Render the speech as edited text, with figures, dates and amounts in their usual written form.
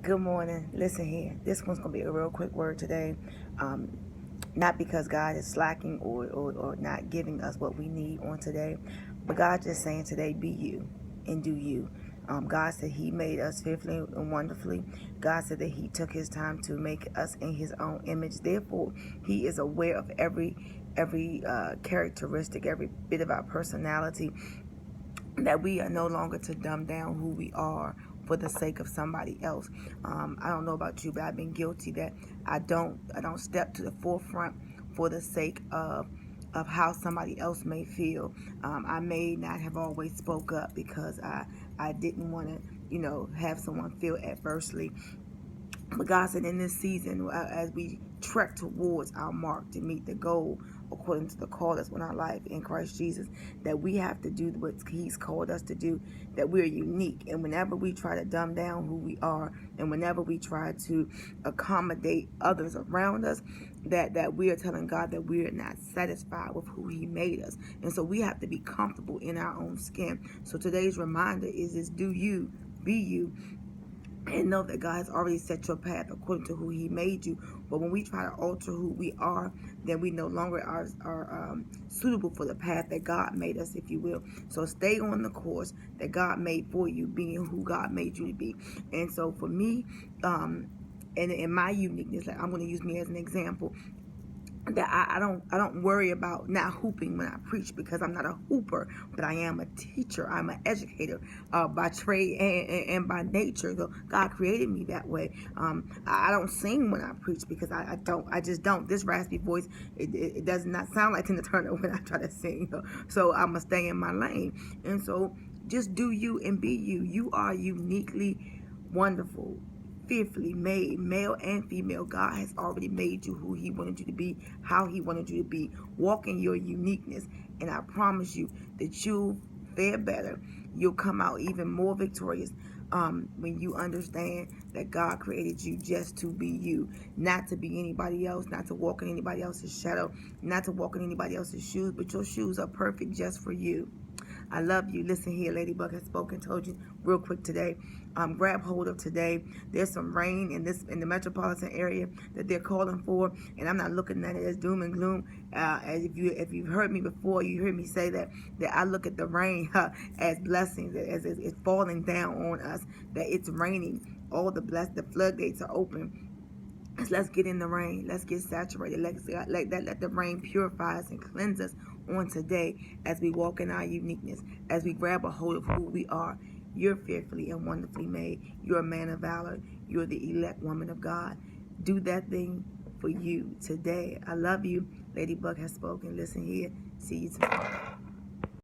Good morning. Listen here. This one's going to be a real quick word today. Not because God is slacking or not giving us what we need on today, but God just saying today, be you and do you. God said He made us fearfully and wonderfully. God said that He took His time to make us in His own image. Therefore, He is aware of every characteristic, every bit of our personality, that we are no longer to dumb down who we are for the sake of somebody else. I don't know about you, but I've been guilty that I don't step to the forefront for the sake of how somebody else may feel. I may not have always spoke up because I didn't want to, have someone feel adversely. But God said in this season, as we trek towards our mark to meet the goal according to the call that's on our life in Christ Jesus, that we have to do what He's called us to do, that we're unique. And whenever we try to dumb down who we are, and whenever we try to accommodate others around us, that we are telling God that we are not satisfied with who He made us. And so we have to be comfortable in our own skin. So today's reminder is do you, be you, and know that God has already set your path according to who He made you. But when we try to alter who we are, then we no longer are suitable for the path that God made us, if you will. So stay on the course that God made for you, being who God made you to be. And so for me, and in my uniqueness, like I'm going to use me as an example, that I don't worry about not hooping when I preach, because I'm not a hooper, but I am a teacher. I'm an educator by trade and by nature. So God created me that way. I don't sing when I preach because I just don't. This raspy voice, it does not sound like Tina Turner when I try to sing. So I'm gonna stay in my lane. And so just do you and be you. You are uniquely wonderful, fearfully made, male and female. God has already made you who He wanted you to be, how He wanted you to be. Walk in your uniqueness, and I promise you that you'll fare better. You'll come out even more victorious when you understand that God created you just to be you, not to be anybody else, not to walk in anybody else's shadow, not to walk in anybody else's shoes, but your shoes are perfect just for you. I love you. Listen here, Ladybug has spoken. Told you real quick today. Grab hold of today. There's some rain in the metropolitan area that they're calling for, and I'm not looking at it as doom and gloom. As if you've heard me before, you heard me say that I look at the rain as blessings, as it's falling down on us. That it's raining. All the floodgates are open. Let's get in the rain. Let's get saturated. Let the rain purify us and cleanse us on today as we walk in our uniqueness, as we grab a hold of who we are. You're fearfully and wonderfully made. You're a man of valor. You're the elect woman of God. Do that thing for you today. I love you. Ladybug has spoken. Listen here. See you tomorrow.